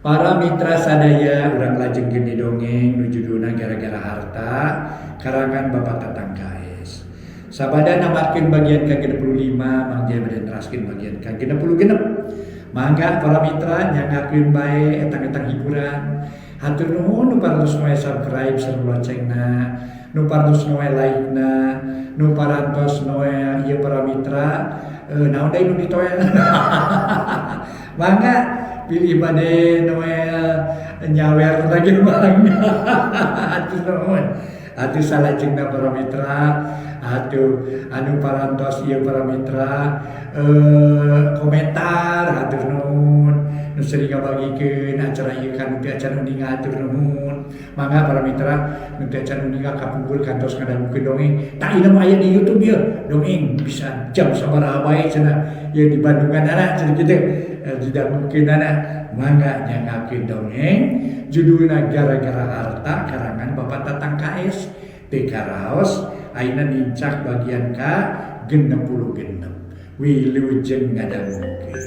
Para mitra sadaya urang lajeng geni dongeng nujuduna gara-gara harta karangan Bapak Tatang KS. Sabada namakeun bagian ke-65 Mang Jaya bade neraskeun bagian ke-66. Mangga para mitra nyangakeun bae etang-etang hiburan. Hatur nuhun nu parantos moe subscribe sareng loncengna, nu parantos moe like-na, nu parantos moe ieu para mitra naon deui nu ditoel. Mangga pilih bade Noel nyawer lagi bang. Atuh nuhun. Atuh salajengna para mitra, atuh anu parantos ieu para mitra komentar atuh nuhun. Nu sering ngabagikeun acara ieu kan teu acan uning atur nuhun. Mangga para mitra nu teu acan uning kapungkur kantos ngadangukeun dongeng. Tah ieu mah aya di YouTube ieu. Dongeng bisa jam sabaraha bae cenah. Ieu di Bandunganana cenah kitu. Didangukeun anak mangga nyangakeun dongeng judulna gara-gara harta karangan Bapak Tatang KS teu karaos ayeuna nincak bagian ka-66 wilujeng ngadangukeun.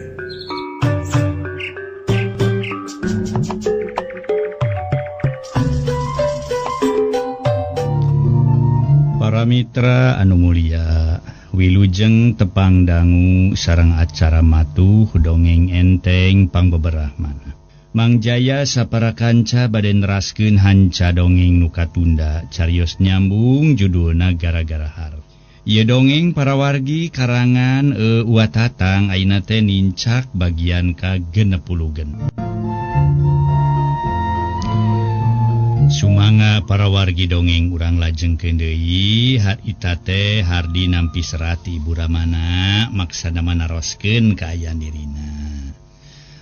Para mitra anu mulia, wilujeng tepang dangu sareng acara matuh dongeng enteng pangbeberahmana. Mang Jaya sapara kanca bade neraskeun hanca dongeng nu katunda carios nyambung judulna gara-gara harta. Ieu dongeng para wargi karangan Uwa Tatang ayeuna teh nincak bagian ka-60. Sumanga para wargi dongeng urang lajengkeun deui harita teh hardi nampi serat Ibu Ramana maksana manaroskeun kaayaan dirina.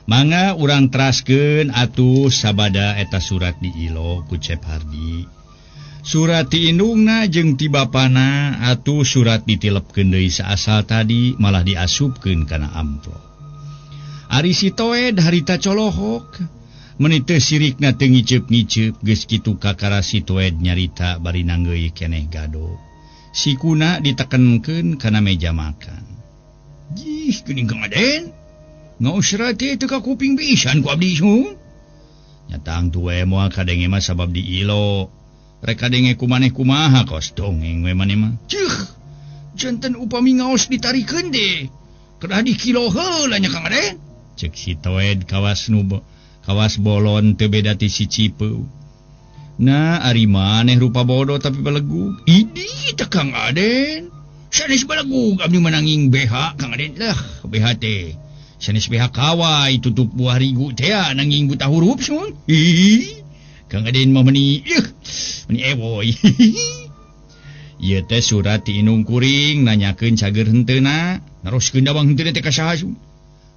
Mangga urang teraskeun atuh sabada eta surat di ilo ku Cep Hardi. Surat ti indungna jeung ti bapana atuh surat ditilepkeun deui saasal tadi malah diasupkeun kana amplop. Ari si Toed harita colohok menit sirikna teu ngiceup-ngiceup geus kitu kakara si Toed nyarita bari nanggeui keneh gado. Sikuna ditekenkeun kana meja makan. Jih, geuning Kang Aden. Ngaos teh teu ka kuping pisan ku abdi sun. Nyatang tu we moal kadenge mah sabab di ilo. Rek kadenge kumaneh kumaha kos dongeng we maneh mah. Ceuh. Janten upami ngaos ditarikeun de. Kedah di kilo heula nya Kang Aden. Cek si Toed kawas bolon teu beda ti si Cipeu. Nah, ari maneh rupa bodoh tapi balegug. Idi teh Kang Aden. Sanes balegug abdi menanging BH Kang Aden. Lah, BH teh. Sanes BH kawai tutup buah rigu teh nanging buta huruf sun. Kang Aden mah meni ewoy. Ieu teh surat ti Inung Kuring nanyakeun cager henteuna, naroskeun dawang henteuna teh ka saha sun.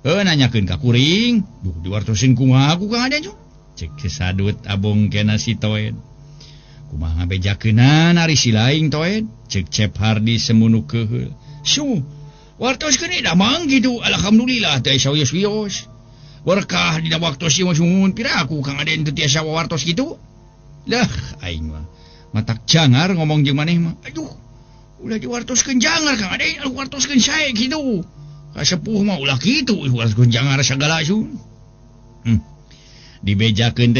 Nanyakeun ka Kuring, duh diwartoseun kumaha ku Kang Aden. Cek kesadut abong kena si Toed. Kumaha bejakeunna ari si laing Toed, cek Cep Hardi semunu keheul. Su, wartoskeun da mang gitu. Alhamdulillah teh sawios-wios. Berkah dina waktos ieu sun piraku Kang Aden teu tiasa wartos kitu. Lah aing mah matak jangar ngomong jeung maneh mah. Aduh, ulah diwartoskeun jangar Kang Aden, wartoskeun sae kitu. Kasepuh mah ulah kitu, wartoskeun jangar sagala sun. Dibejakeun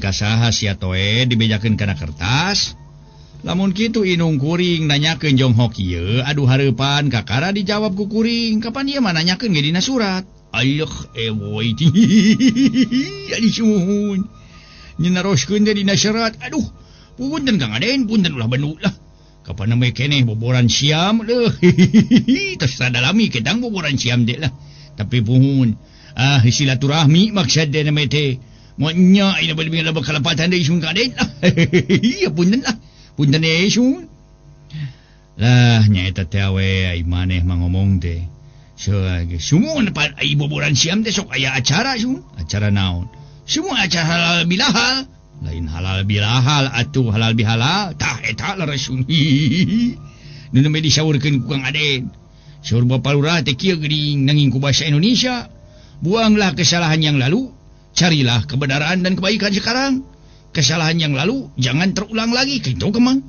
ka saha sia Toed, dibejakeun kana kertas. Lamun kitu Inung Kuring nanyakeun jonghok ieu, adu hareupan kakara dijawab ku Kuring. Kapan ieu mah nanyakeun ge dina surat. Ayoh ewoy. Adi suhun. Nyenaroskeun teh dina surat. Aduh, punten Kang Aden, punten ulah benu lah. Kapan namanya keneh boboran siam leuh. Tos sadalami ketang boboran siam deh lah. Tapi puhun. Silaturahmi maksud dia nama teh. Mo nya ina bali ngala kalapatan deui sun Kang Aden. Ya punten lah. Punten sun. Lah nya eta teh we ai maneh mangomong teh. Semua dapat ai boboran siam teh sok aya acara sun. Acara naon? Semua acara halal bilahal. Lain halal bilahal atuh halal bihalal. Tah eta laresun. Nu namanya disaurkeun ku Kang Aden. Saur Bapak Lurah teh kieu geuning nanging ku bahasa Indonesia. Buanglah kesalahan yang lalu, carilah kebenaran dan kebaikan sekarang. Kesalahan yang lalu jangan terulang lagi. Kitu kemang.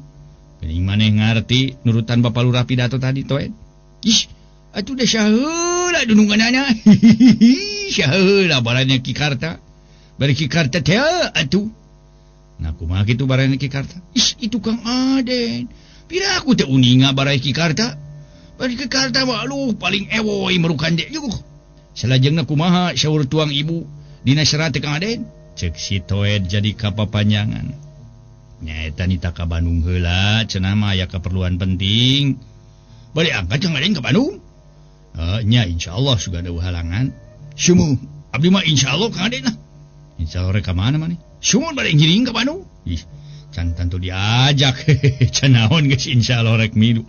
Geuning maneh ngarti nurutan Bapak Lurah pidato tadi Toed. Ish, atuh da saheula dununganana. Saheula barannya Ki Karta. bari ki karta teh atuh. Nah kumaha kitu bareng ki karta? Itu Kang Aden. Pira aku teh uninga bareng ki karta. Bari ki karta mah aluh paling ewoy merukan dek yuh. Salajengna kumaha saur tuang ibu dina serat teh Kang Aden? Cek si Toed jadi kapapanjangan. Nyaeta nita ka Bandung heula cenah mah aya keperluan penting. Bari angkat Kang Aden ka Bandung? Nya insyaallah suga ada halangan. Sumu abdi mah insyaallah Kang Aden lah. Insyaallah rek ka mana mah nih? Sumun bari ngiring ka Bandung. Can tentu diajak. Can naon geus insyaallah rek milu.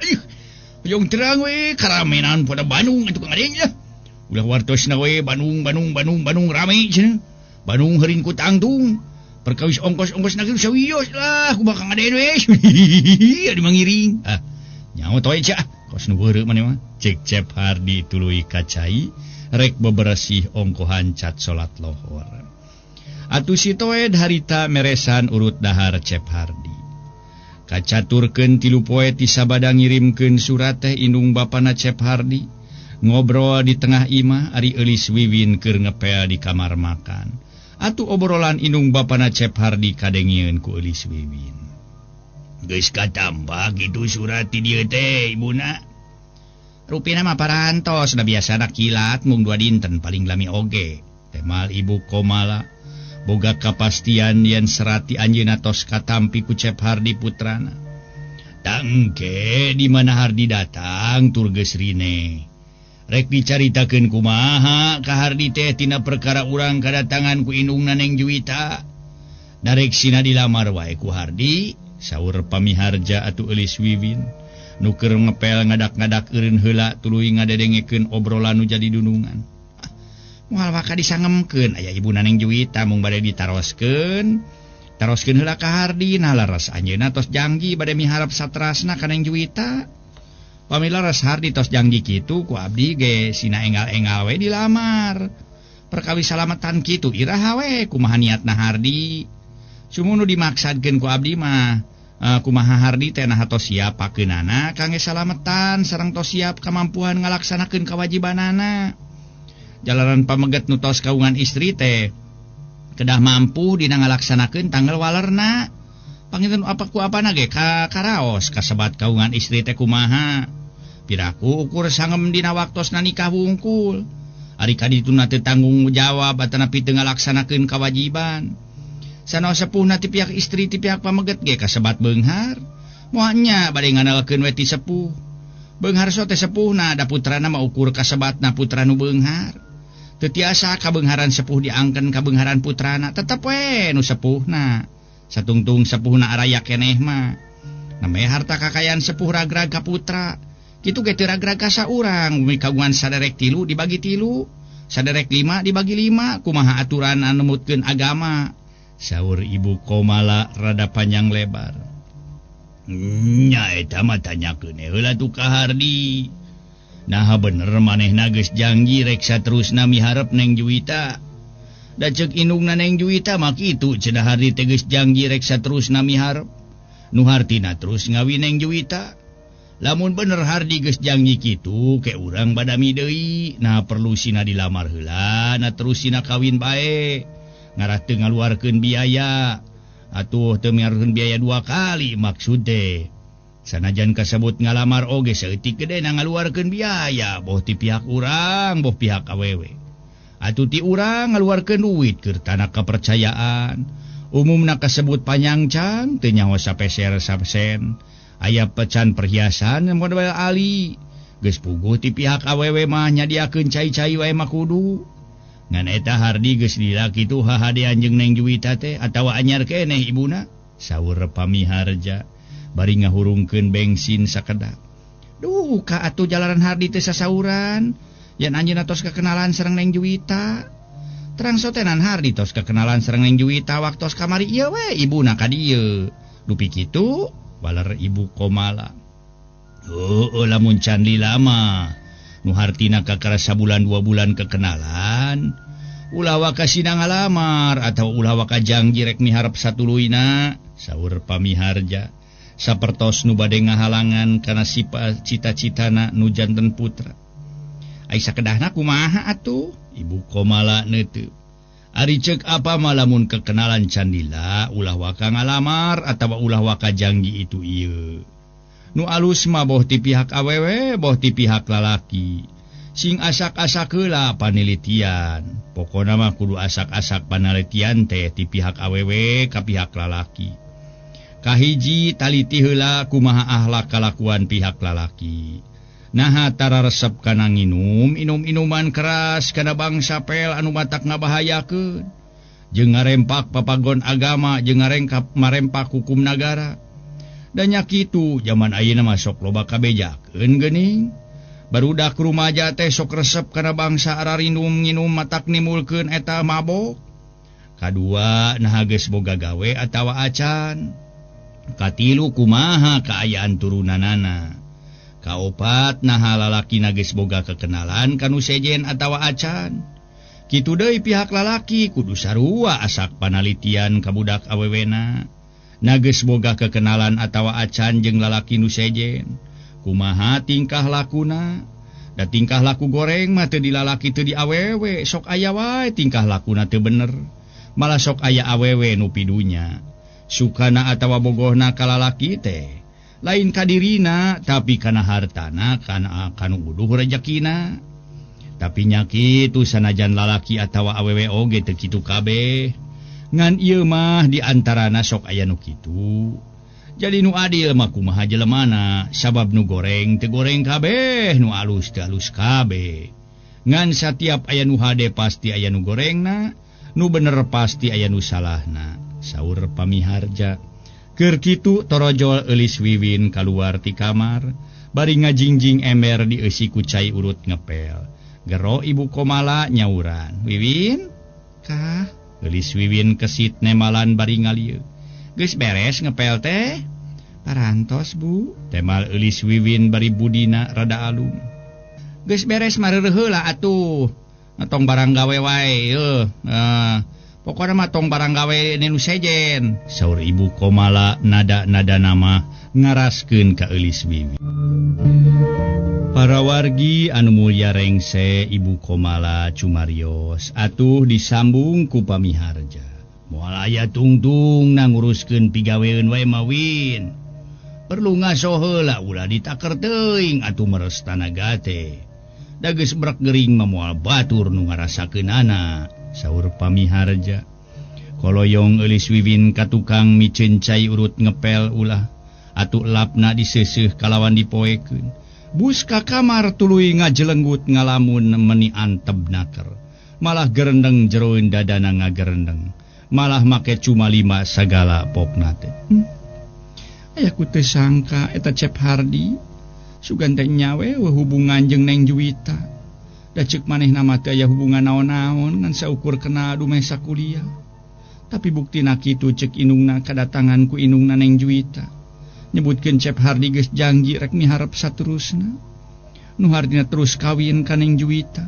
Yang terang we karamenan pada Bandung atuh Kang Aden ya. Ulah wartosna we Bandung rame cenah. Bandung heureun ku tangtung. Perkawis ongkos nageu sawios lah kumaha Kang Aden we. Adi mangiring. Nyaho toe cah. Kos nu beureu maneh mah. Cek Cep Hardi tuluy kacai rek beberesih ongkohan cat salat lohor. Atuh si Toed harita meresan urut dahar Cep Hardi. Kacaturkeun 3 poe ti sabada ngirimkeun surat teh indung bapana Cep Hardi. Ngobrol di tengah imah ari eulis Wiwin keur ngepel di kamar makan. Atuh obrolan indung bapana Cep Hardi kadengieun ku eulis Wiwin. Geus katambah kitu surat ti dieu teh ibuna. Rupina mah parantos da biasana kilat mung 2 dinten paling lami oge. Temal ibu Komala boga kapastian yen serat ti anjeunna tos katampi ku Cep Hardi putrana. Tangke di mana Hardi datang tur geus rine. Rek dicaritakeun kumaha ka Hardi teh tina perkara urang kadatangan ku indungna Neng Juwita. Narek sina dilamar wae ku Hardi, saur pamiharja atuh eulis Wiwin. Nu keur ngepel ngadak-ngadak eureun heula tuluy ngadedengekeun obrolan nu jadi dunungan. Moal waka disangemkeun aya ibuna Neng Juwita mung bade ditaroskeun. Taroskeun heula ka Hardi nah laras anjeunna tos janji bade miharep satrasna ka Neng Juwita. Pamila ras Hardi tos janji kitu ku abdi ge sina enggal-enggal we dilamar. Perkawis salamatan kitu iraha we kumaha niatna Hardi. Sumunu dimaksadkeun ku abdi mah kumaha Hardi teh nah tos siap pakeunana kangge salametan sareng tos siap kamampuan ngalaksanakeun kawajibanana. Jalaran pameget nu tos kaungan istri teh kedah mampu dina ngalaksanakeun tanggal walerna. Panginten apa ku apana ge ka karaos kasebat kaungan istri teh kumaha. Piraku ukur sangem dina waktosna nikah wungkul. Ari kadituna teu tanggung jawab atana piteung ngalaksanakeun kawajiban. Sanoa sepuhna ti pihak istri ti pihak pameget ge kasebat beunghar. Moal nya bade nganalkeun we ti sepuh. Beunghar so teh sepuhna da putrana mah ukur kasebatna putra nu beunghar. Teu tiasa kabeungharan sepuh diangkeun ka beungharan putrana, tetep we nu sepuhna. Satungtung sepuhna araya keneh mah. Namanya harta kakayaan sepuh ragrag ka putra. Kitu ge teu ragrag ka saurang, bumi kagungan saderek 3 dibagi 3, saderek 5 dibagi 5, kumaha aturan anu numutkeun agama. Saur ibu Komala rada panjang lebar. Nya eta mah tanyakeun heula tu ka Hardi. Nah bener manehna geus janji rek saterusna miharep Neng Juwita. Da ceuk indungna Neng Juwita mah kitu cenah Hardi teh geus janji rek saterusna miharep. Nu hartina terus ngawin Neng Juwita. Lamun bener Hardi geus janji kitu ke urang badami deui. Nah perlu sina dilamar heula, nah terus sina kawin bae. Ngarah teu ngaluarkeun biaya. Atuh teu miarkeun biaya 2 kali maksud teh. Sanajan kasebut ngalamar oge saeutik gedena ngaluarkeun biaya, boh ti pihak urang, boh pihak awewe. Atuh ti urang ngaluarkeun duit keur tana kepercayaan. Umumna kasebut panyancang teu nyaho sapeser sapesen. Aya pecan perhiasan model ali. Geus puguh ti pihak awewe mah nyadiakeun cai-cai wae mah kudu. Ngan eta Hardi geus lila kitu hahadean jeung Neng Juwita teh atawa anyar keneh ibuna. Saur pamiharja bari ngahurungkeun bensin sakedak. Duh ka atuh jalaran Hardi teh sasauran. Yen anjeunna tos kekenalan sareng Neng Juwita. Terang sotenan Hardi tos kekenalan sareng Neng Juwita waktos kamari ieu we ibuna ka dieu. Dupi kitu waler ibu Komala. Lamun can lila mah nu hartina kakara sabulan 2 bulan kekenalan. Ulah waka sina ngalamar atau ulah waka janji rek miharep satuluyna. Saur pamiharja sapertos nu bade ngahalangan kana cita-citana nu janten putra. Ai sakedahna kumaha atuh? Ibu Komala neuteup. Ari cek apa malamun kekenalan candila ulah waka ngalamar atawa ulah waka janji itu ieu. Nu alus mah boh ti pihak awewe, boh ti pihak lalaki. Sing asak-asak heula panelitian. Pokona mah kudu asak-asak panelitian teh ti pihak awewe ka pihak lalaki. Kahiji taliti heula kumaha akhlak kalakuan pihak lalaki. Nah tara resep kana inum-inuman keras kana bangsa pel anu matak ngabahayakeun jeung ngarempak papagon agama jeung marempak hukum negara. Da nya kitu zaman ayeuna mah sok loba kabejakeun geuning. Barudak rumaja teh sok resep kana bangsa ararinum nginum matak nimulkeun eta mabok. Kadua nah geus boga gawe atawa acan. Katilu kumaha kaayaan turunanana. Kaopat nah lalaki geus boga kekenalan kanu sejen atawa acan. Kitu deui pihak lalaki kudu sarua asak panalitian ka budak awewena. Geus boga kekenalan atawa acan jeung lalaki nu sejen. Kumaha tingkah lakuna. Da tingkah laku goreng mah teu di lalaki teu di awewe, sok aya wae tingkah lakuna teu bener. Malah sok aya awewe nu pidunya. Sukana atawa bogohna ka lalaki teh lain kadirina tapi kana hartana kana kanu uduh rejekina. Tapi nya kitu sanajan lalaki atawa awewe oge teu kitu kabeh. Ngan ieu mah di antarana sok aya nu kitu. Jadi nu adil mah kumaha jelemana sabab nu goreng teu goreng kabeh, nu alus teu alus kabeh. Ngan satiap aya nu hade pasti aya nu gorengna, nu bener pasti aya nu salahna. Saur pamiharja. Keur kitu torojol eulis Wiwin kaluar ti kamar, bari ngajingjing ember dieusi ku cai urut ngepel. Gero ibu Komala nyauran, "Wiwin, kah?" Eulis Wiwin kesit nemalan bari ngalieu. "Geus beres ngepel teh?" "Parantos, Bu." Temal eulis Wiwin bari budina rada alum. "Geus beres mareureun heula atuh. Ngatong barang gawe wae yeuh. Pokokna mah tong barang gawe nu sejen," saur ibu Komala nada-nada nama ngaraskeun ka eulis Wiwin. Para wargi anu mulya rengse ibu Komala cumarios atuh disambung ku pamiharja. Moal aya tungtung nanguruskeun pigaweun wae mah Win. Perlu ngaso heula ulah ditaker teuing atuh meres tanaga teh. Da geus brek gering mah moal batur nu ngarasakeunana. Saur pamiharja. Koloyong eulis Wiwin ka tukang miceun cai urut ngepel ulah atuh lapna diseuseuh kalawan dipoekeun. Bus ka kamar tuluy ngajelenggut ngalamun meni anteb naker. Malah gerendeng jeroeun dadana ngagerendeng. Malah make cuma 5 sagala popna teh. Aya ku teu sangka eta Cep Hardi sugan teh nyawe hubungan jeung Neng Juwita. Da ceuk manehna mah teu aya hubungan naon-naon ngan saukur kenal dumeh sakuliah. Tapi buktina kitu ceuk indungna kadatangan ku indungna Neng Juwita. Nyebutkeun Cep Hardi geus janji rek miharep saterusna. Nu hardina terus kawin ka Neng Juwita.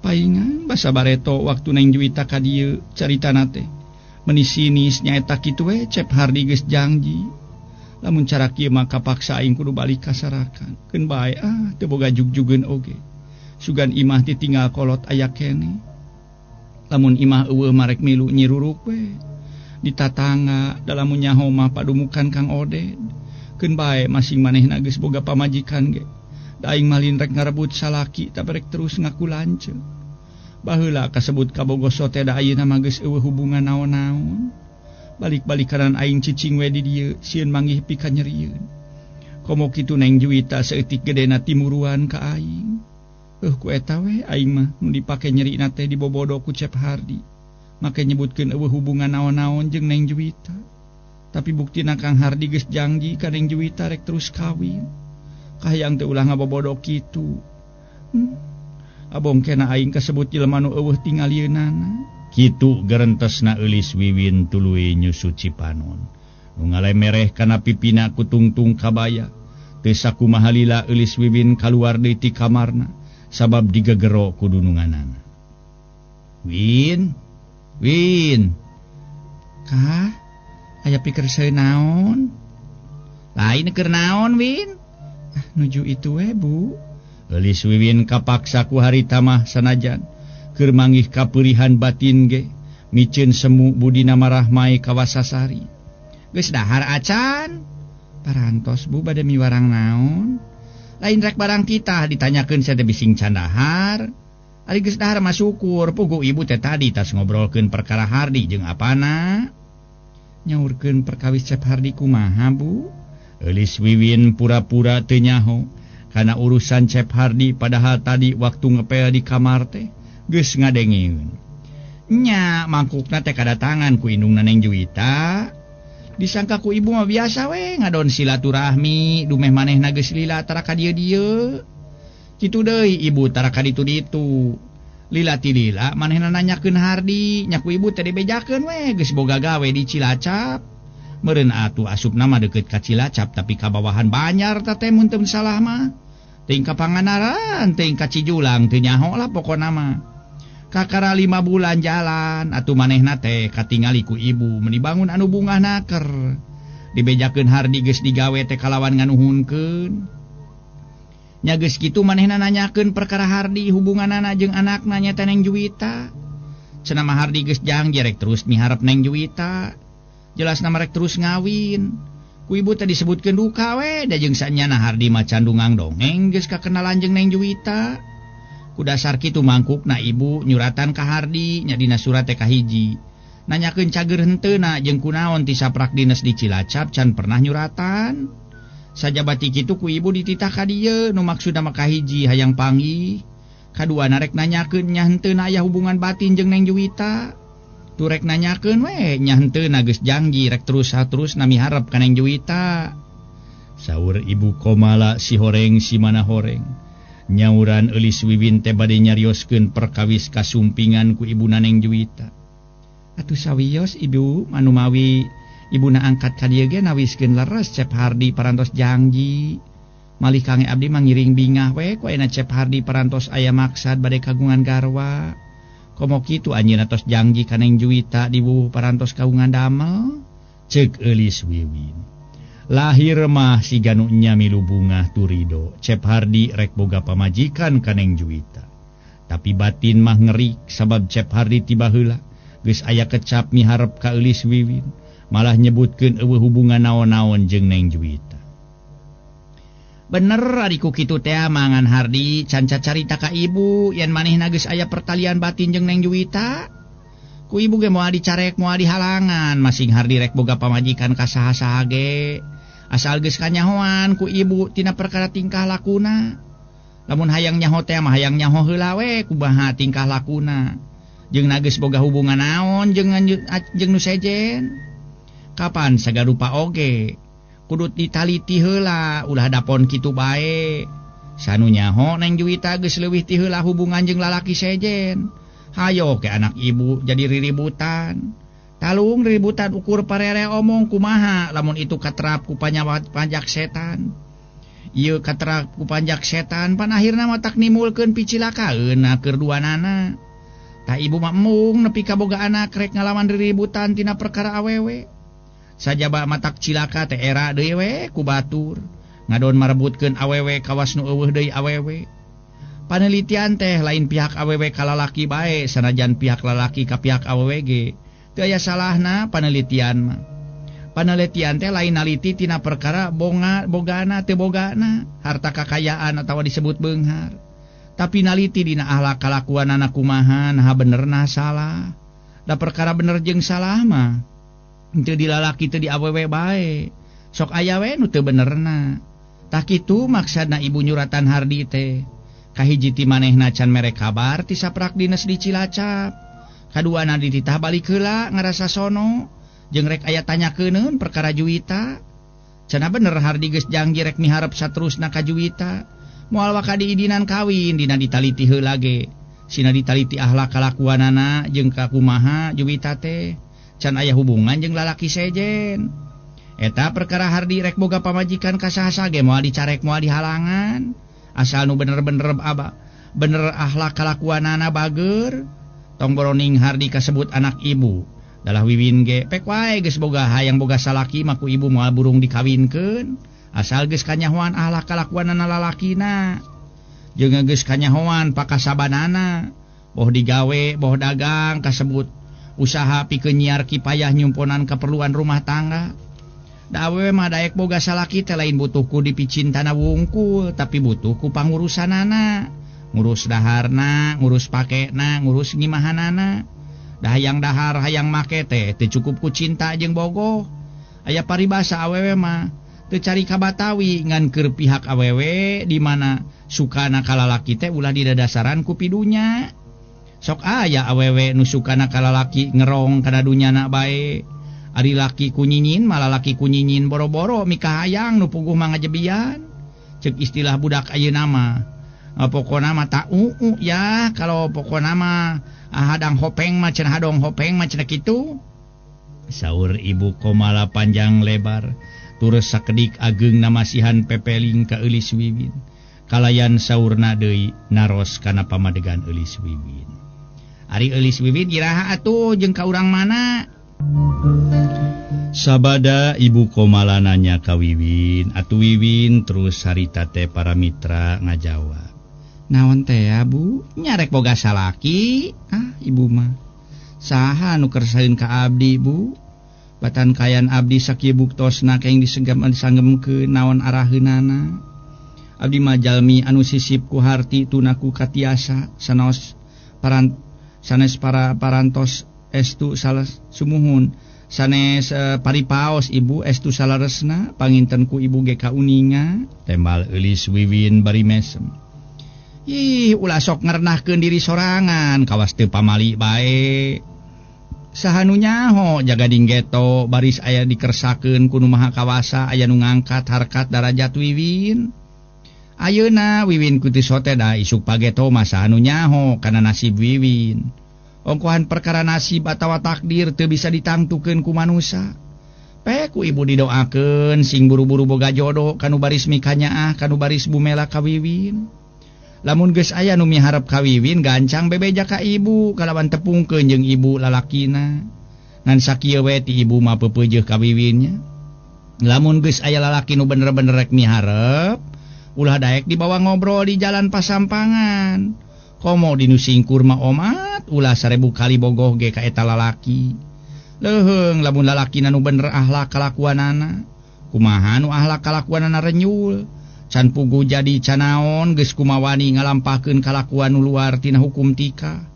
Paingan basa bareto waktu Neng Juwita ka dieu caritana teh. Meni sinis nyaeta kitu we Cep Hardi geus janji. Lamun cara kieu mah kapaksa aing kudu balik ka Sarakan. Keun bae teu boga jug-jugeun oge. Sugan imah ditinggal kolot aya kene. Lamun imah eueuh marek milu nyiruruk we. Di tatangga dalamun nyaho mah padumukan Kang Oded. Keun bae masing manehna geus boga pamajikan ge. Da aing malin rek ngarebut salaki tapi rek terus ngaku lanceuk. Baheula kasebut kabogoso teh da ayeuna mah geus eueuh hubungan naon-naon. Balik-balikanan aing cicing we di dieu sieun manggih pika nyerieun. Komo kitu Neng Juwita saeutik gedena timuruan ka aing. Ku eta we aing mah nu dipake nyerina teh dibobodo ku Cep Hardi. Make nyebutkeun eueuh hubungan naon-naon jeung Neng Juwita. Tapi buktina Kang Hardi geus janji ka Neng Juwita rek terus kawin. Kahayang teh ulah ngabobodo kitu. Abongkena aing kasebut jelema nu eueuh tingalieunana. Kitu gerentesna eulis Wiwin tuluy nyusu Cipanon. Nu ngalemereh kana pipina ku tungtung kabaya. Teu sakumaha lila eulis Wiwin kaluar deui ti kamarna. Sabab digegero ku dununganana. "Win, Win." "Kah? Aya pikir saeu naon?" "Lain keur naon, Win?" "Nuju itu we, Bu." Eulis Wiwin kapaksa ku harita mah sanajan keur manggih kapeurihan batin ge micin semu budina marahmai kawasasari. Geus dahar acan parantos Bu bade miwarang naon lain rek barang kita ditanyakeun saya teh bising can dahar. Ari geus dahar mah syukur pugu ibu teh tadi tas ngobrolkeun perkara Hardi jeung apana. Nyaurkeun perkawis Cep Hardi kumaha Bu? Eulis Wiwin pura-pura teu nyaho kana urusan Cep Hardi padahal tadi waktu ngepel di kamar teh geus ngadengieun. Nya mangkukna teh kadatangan ku indungna Neng Juwita. Disangka ku ibu mah biasa we ngadon silaturahmi dumeh manehna geus lila tara ka dieu-dieu. Kitu deui ibu tara ka ditu-ditu. Lila ti lila manehna nanyakeun Hardi, nya ku ibu teh dibejakeun we geus boga gawe di Cilacap. Meureun atuh asupna mah deukeut ka Cilacap tapi ka bawahan Banjar teh mun teu salah mah. Teuing ka Panganaran, teuing ka Cijulang teu nyaho lah pokona mah. Kakara 5 bulan jalan atuh manehna teh katingali ku ibu mun dibangun anu bungah naker. Dibejakeun Hardi geus digawe teh kalawan nganuhunkeun. Nya geus kitu manehna nanyakeun perkara Hardi hubunganana jeung anakna nya teh Neng Juwita. Cenah mah Hardi geus janji rek terus miharep Neng Juwita. Jelasna mah rek terus ngawin. Ku ibu teh disebutkeun duka we da jeung sanyana Hardi mah can dungang dongeng geus kakenalan jeung Neng Juwita. Ku dasar kitu mangkukna ibu nyuratan ka Hardi nya dina surat teh kahiji. Nanyakeun cager henteuna jeung kunaon ti saprak dinas di Cilacap can pernah nyuratan. Sajabati kitu ku ibu dititah ka dieu nu maksudna mah kahiji hayang panggih. Kaduana rek nanyakeun nya henteuna aya hubungan batin jeung Neng Juwita. Tu rek nanyakeun we nya henteuna geus janji rek terus-terusna miharep ka Neng Juwita. Saur ibu Komala si horeng si mana horeng. Nyauran Eulis Wiwin teh bade nyarioskeun perkawis kasumpingan ku ibuna Neng Juwita. Atuh sawios ibu manu mawi ibuna angkat ka dieu ge nawiskeun leres Cep Hardi parantos janji. Malih kange abdi mangiring bingah we ku ayeuna Cep Hardi parantos aya maksad bade kagungan garwa. Komo kitu anjeunna tos janji ka Neng Juwita dibubuh parantos kagungan damel. Ceuk Eulis Wiwin. Lahir mah si ganu nya milu bungah turido Cep Hardi rek boga pamajikan ka Neng Juwita. Tapi batin mah ngerik sabab Cep Hardi tiba heula geus aya kecap miharep ka Eulis Wiwin, malah nyebutkeun eueuh hubungan naon-naon jeung Neng Juwita. Bener adiku kitu teh mangan Hardi can carita ka ibu yen manehna geus aya pertalian batin jeung Neng Juwita. Ku ibu ge moal dicarek moal dihalangan masing Hardi rek boga pamajikan ka saha-saha ge. Asal geus kanyahoan ku ibu tina perkara tingkah lakuna. Lamun hayang nyaho teh mah hayang nyaho heula we kumaha tingkah lakuna. Jeung geus boga hubungan naon jeung nu sejen. Kapan sagarupa oge kudu ditaliti heula ulah dapon kitu bae. Sanu nyaho Neng Juwita geus leuwih ti heula hubungan jeung lalaki sejen. Hayo ke anak ibu jadi riributan. Talung ributan ukur parere omong kumaha lamun itu katerap ku panjak setan. Ieu katerap ku panjak setan pan akhirna mah tak nimulkeun picilakaeun keur duanana. Tah ibu mah mung nepi ka boga anak rek ngalawan riributan tina perkara awewe. Sajaba matak cilaka teh era deui we ku batur. Ngadon marebutkeun awewe kawas nu eueuh deui awewe. Panelitian teh lain pihak awewe ka lalaki bae sanajan pihak lalaki ka pihak awewe ge. Teu aya salahna panelitian mah. Panelitian teh lain naliti tina perkara bogana teu bogana, harta kakayaan atawa disebut beunghar. Tapi naliti dina akhlak kalakuanana kumaha naha bener naha salah. Da perkara bener jeung salah mah teu di lalaki teu di awewe bae. Sok aya we nu teu benerna. Tah kitu maksudna ibu nyuratan Hardi teh. Kahiji ti manehna can mere kabar ti saprak dinas di Cilacap. Kaduana dititah balik heula ngarasa sono jeung rek aya tanyakeuneun perkara Juwita. Cenah bener Hardi geus janji rek miharep saterusna ka Juwita. Moal waka diidinan kawin dina ditaliti heula ge. Sina ditaliti akhlak kalakuanana jeung kakumaha Juwita teh can aya hubungan jeung lalaki sejen. Eta perkara Hardi rek boga pamajikan ka saha-saha ge moal dicarek moal dihalangan. Asal nu bener-bener bener akhlak kalakuanana bageur. Tong boroning Hardi kasebut anak ibu. Dalah Wiwin ge pek wae geus boga hayang boga salaki mah ku ibu moal burung dikawinkeun. Asal geus kanyahoan akhlak kalakuanana lalakina. Jeung geus kanyahoan pakasabanana. Boh digawe, boh dagang kasebut usaha pikeun nyiar kipayah nyumponan keperluan rumah tangga. Da awewe mah daek boga salaki teh lain butuhku dipicintana wungkul, tapi butuhku pangurusanana, ngurus daharna, ngurus pakena, ngurus ngimahanana. Da hayang dahar hayang make teh teu cukup ku cinta jeung bogoh. Aya paribasa awewe mah teu cari ka Batawi ngan keur pihak awewe di mana sukana ka lalaki teh ulah didadasaran ku pidunya. Sok aya awewe nu sukana ka lalaki ngerong kana dunyana bae. Ari laki kunyinyin malah laki kunyinyin boro-boro mika hayang nu puguh mangajebian. Ceuk istilah budak ayeuna mah. Pokona mah ta ya kalau pokona mah hadang hopeng mah cenah hadong hopeng mah cenah kitu. Saur Ibu Komala panjang lebar turus sakedik ageng namasihan pepeling ka Eulis Wiwin. Kalayan saurna deui naros kana pamadegan Eulis Wiwin. Ari Eulis Wiwin iraha atuh jeung ka urang mana? Sabada Ibu Komala nanya ka Wiwin, atuh Wiwin terus harita teh para mitra ngajawab. Naon teh ya Bu? Nyarek boga salaki? Ibu mah. Saha nu kersaeun ka abdi Bu? Batan kayan abdi sakieu buktosna kaeng disanggemkeun naon araheunana. Abdi mah jalmi anu sisip ku harti tunaku katiasa sanes para parantos estu salah sumuhun sanes paripaos Ibu estu salaresna panginten ku Ibu ge kauninga. Tembal Eulis Wiwin bari mesem. Ulah sok ngernahkeun diri sorangan kawas teu pamali bae. Saha nu nyaho jagading geto baris aya dikersakeun ku nu maha kawasa aya nu ngangkat harkat darajat Wiwin. Ayeuna Wiwin ku teu sote da isuk pageto mah saha nu nyaho kana nasib Wiwin. Ongkohan perkara nasib atawa takdir teu bisa ditangtukeun ku manusia. Pe ku Ibu didoakeun sing buru-buru boga jodoh kanu baris mikanyaah kanu baris bumela ka Wiwin. Lamun geus aya nu miharep ka Wiwin gancang bebeja ka Ibu kalawan tepungkeun jeung Ibu lalakina. Ngan sakieu we ti Ibu mah peupeujeuh ka Wiwinnya. Lamun geus aya lalaki nu bener-bener rek miharep, ulah daek dibawa ngobrol di jalan pasampangan. Komo dinu singkur mah omat, ulah 1000 kali bogoh ge ka eta lalaki. Leuheung lamun lalakina nu bener akhlak kalakuanana. Kumaha nu akhlak kalakuanana renyul. Can pugu jadi canaon geus kumawani ngalampahkeun kalakuan nu luar tina hukum tika.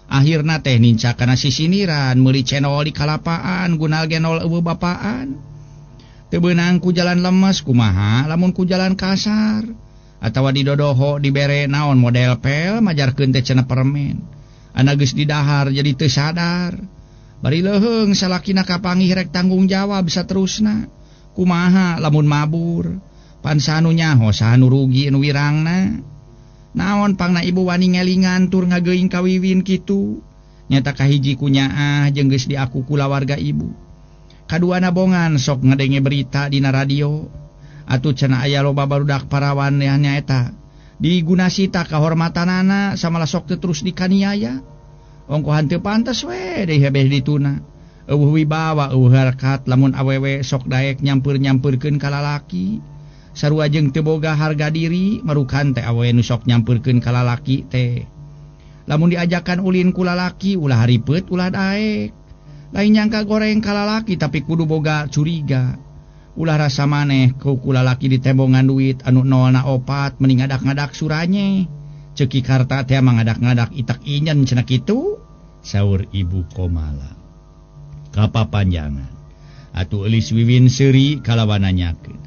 Akhirna teh ninca kana sisiniran meuli cenol di kalapaan gunal genol eueuh bapaan. Teu beunang ku jalan lemes kumaha lamun ku jalan kasar atawa didodoho dibere naon model pel majarkeun teh cenah permen. Ana geus didahar jadi teu sadar. Bari leuheung salakina kapanggih rek tanggung jawab saterusna. Kumaha lamun mabur? Pan sanu nyaho sanu rugi anu wirangna. Naon pangna Ibu wani ngelingan tur ngageuing ka Wiwin kitu. Nyata kahiji ku nyaah jeung geus diaku kulawarga Ibu. Kaduana bongan sok ngadenge berita dina radio. Atuh cenah aya loba barudak parawan nyaeta. Digunasita kahormatanana samalah sok teu terus dikaniaya. Ongkohan teu pantes we deui hebeh dituna. Eueuh wibawa eueuh harkat lamun awewe sok daek nyamper-nyamperkeun ka lalaki. Sarua jeung teu boga harga diri marukan teh awewe nu sok nyamperkeun ka lalaki teh. Lamun diajakan ulin ku lalaki ulah haripeut ulah daek. Lain nyangka goreng ka lalaki tapi kudu boga curiga. Ulah rasa maneh ku lalaki ditembongan duit anu nolna 4 mending ngadak-ngadak suranye. Ceuk Karta teh mangadak-ngadak itak inyen cenah kitu. Saur Ibu Komala. Kapapanjangan. Atuh Eulis Wiwin seuri kalawan nanyakeun.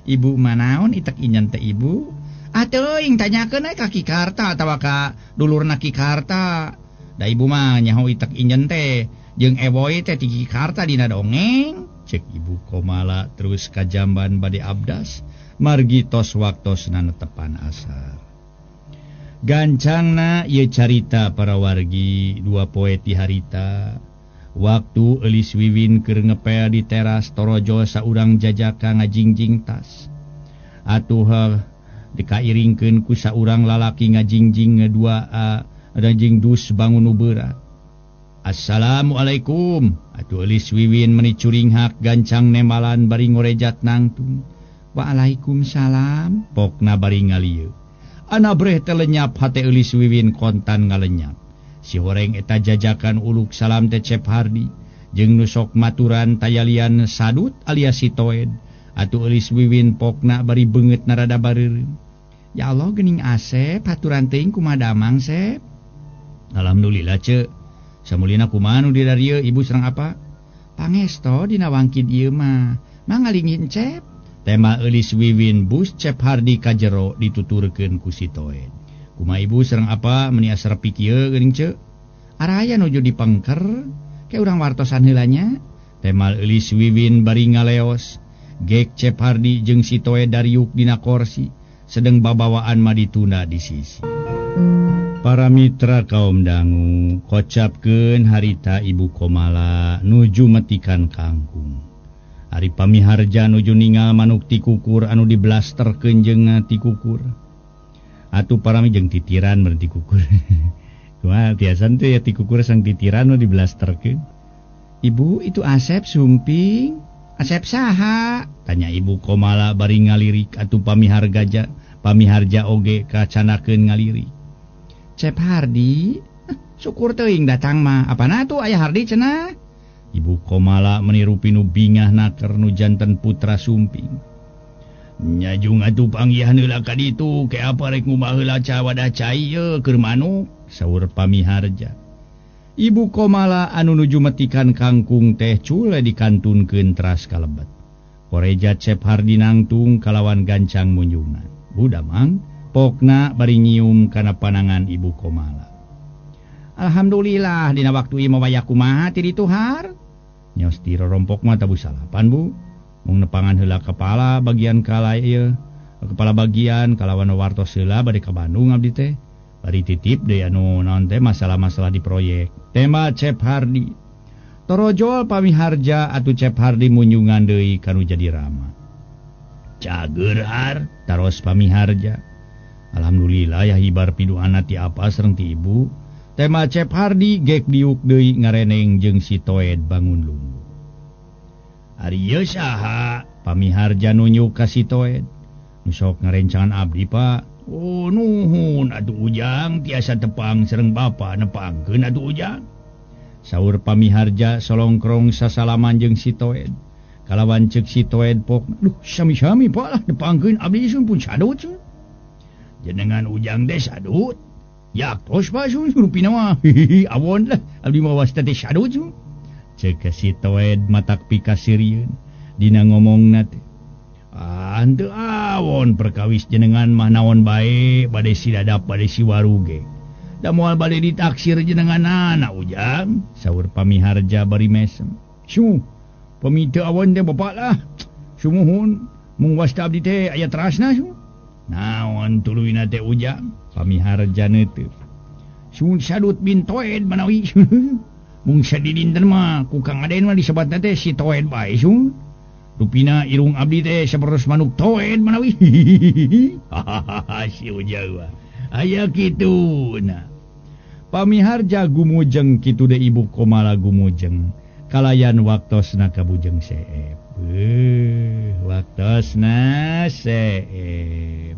Ibu manaon itak inyen teh Ibu? Teuing tanyakeun ka Ki Karta atawa ka dulurna Ki Karta. Da Ibu mah nyaho itak inyen teh jeung ewoy teh ti Ki Karta dina dongeng. Cek Ibu Komala terus ka jamban bade abdas margi tos waktosna netepan asar. Gancangna ieu carita para wargi 2 poe ti harita. Waktu Eulis Wiwin keur ngepel di teras torojo saurang jajaka ngajingjing tas. Atuh dikairingkeun ku saurang lalaki ngajingjing ngedua anjing dus bangun nu berat. Assalamualaikum. Atuh Eulis Wiwin meuni curinghak gancang nemalan bari ngorejat nangtung. Waalaikumsalam. Pokna bari ngalieu. Ana breh teh lenyap hate Eulis Wiwin kontan ngalenyap. si horeng eta jajakan uluk salam teh Cep Hardi jeung nusok maturan tayalian sadut alias Sitoed atuh eulis wiwin pokna bari beungeut narada bareureum. Ya Allah geuning Asep haturan teuing kumaha damang Sep. Alhamdulillah ce. Samulina kumaha nu di dieu ibu sareng apa? Pangesto dina wangkid ieu mah mangalingin Cep. Tema eulis wiwin bus Cep Hardi ka jero dituturkeun ku Sitoed. Kumaha ibu sareng apa meuni asrepik ieu geuning ce? Araya nuju dipengker ke urang wartosan heula nya. Temal eulis wiwin bari ngaleos. Gek Cep Hardi jeung Sitoed dariuk dina kursi sedang babawaan mah ditunda di sisi. Para mitra kaum dangu kocapkeun harita Ibu Komala nuju metikan kangkung. Ari pamiharja nuju ningal manuk tikukur anu diblasterkeun jeung tikukur. Atuh parami jeung titiran meureun tikukur. Kumaha tiasan teh ya tikukur sang titiran nu diblasterkeun. Ibu itu Asep sumping. Asep saha? Tanya Ibu Komala bari ngalirik atuh pamiharja oge kacanakeun ngalirik. Cep Hardi, syukur teuing datang mah. Apana tuh aya Hardi cenah? Ibu Komala meniru pinu bingah naker nu janten putra sumping. Nyajung atuh panggihan heula ka ditu ke apa rek ngubah heula ca wadah cai ye keur manuk, saur pamiharja. Ibu Komala anu nuju metikan kangkung teh cule dikantunkeun teras kalebet. Koreja Cep Hardi nangtung kalawan gancang munjungan. Budamang pokna bari nyium kana panangan Ibu Komala. Alhamdulillah dina waktu ieu waya kumaha ti ditu Har? Nyos ti rorompok mah tabu salapan Bu. Mung nepangan heula kepala bagian kala ieu. Kepala bagian kalawan wartos heula bade ka Bandung abdi teh. Bari titip deui anu naon teh masalah-masalah di proyek. Tema Cep Hardi. Torojol pamiharja atuh Cep Hardi munjungan deui kanu jadi rama. Cager Har, taros pamiharja. Alhamdulillah ya hibar piduana ti apa sareng ti ibu. Tema Cep Hardi gek diuk deui ngareneng jeung Sitoed bangun lungguh. Ari ieu saha? Pamiharja nunjuk ka Sitoed. Nu sok ngarencangan abdi Pak. Oh nuhun atuh ujang tiasa tepang sareng bapa nepangkeun atuh ujang. Saur pamiharja solongkrong sasalaman jeung Sitoed. Kalawan ceuk Sitoed pok, duh sami-sami Pak lah nepangkeun abdi sun pun sadut sun. Jenengan ujang teh sadut. Yaktos Pak sun rupina mah. Awon lah abdi mah wasta teh sadut sun. Ceuk Sitoed matak pikasirieun dina ngomongna teh. Henteu awon perkawis jenengan mah naon bae bade si dadap bade si waruge. Da moal bade ditaksir jenenganana ujang, saur pamiharja bari mesem. Su, pamite awon teh bapak lah. Sumuhun, mung wasta abdi teh aya terasna su. Naon tuluina teh ujang, pamiharja neuteuf. Sun sadut bin Toed manawi. Mung sadidinten mah ku Kang Aden mah disebatna teh si Toed bae su. Rupina irung abdi teh saperus manuk Toed manawi. Hahaha si ujang mah. Aya kitu nah. Pamiharja gumujeng kitu de Ibu Komala gumujeng. Kalayan waktosna kabujeng seep. Waktosna seep.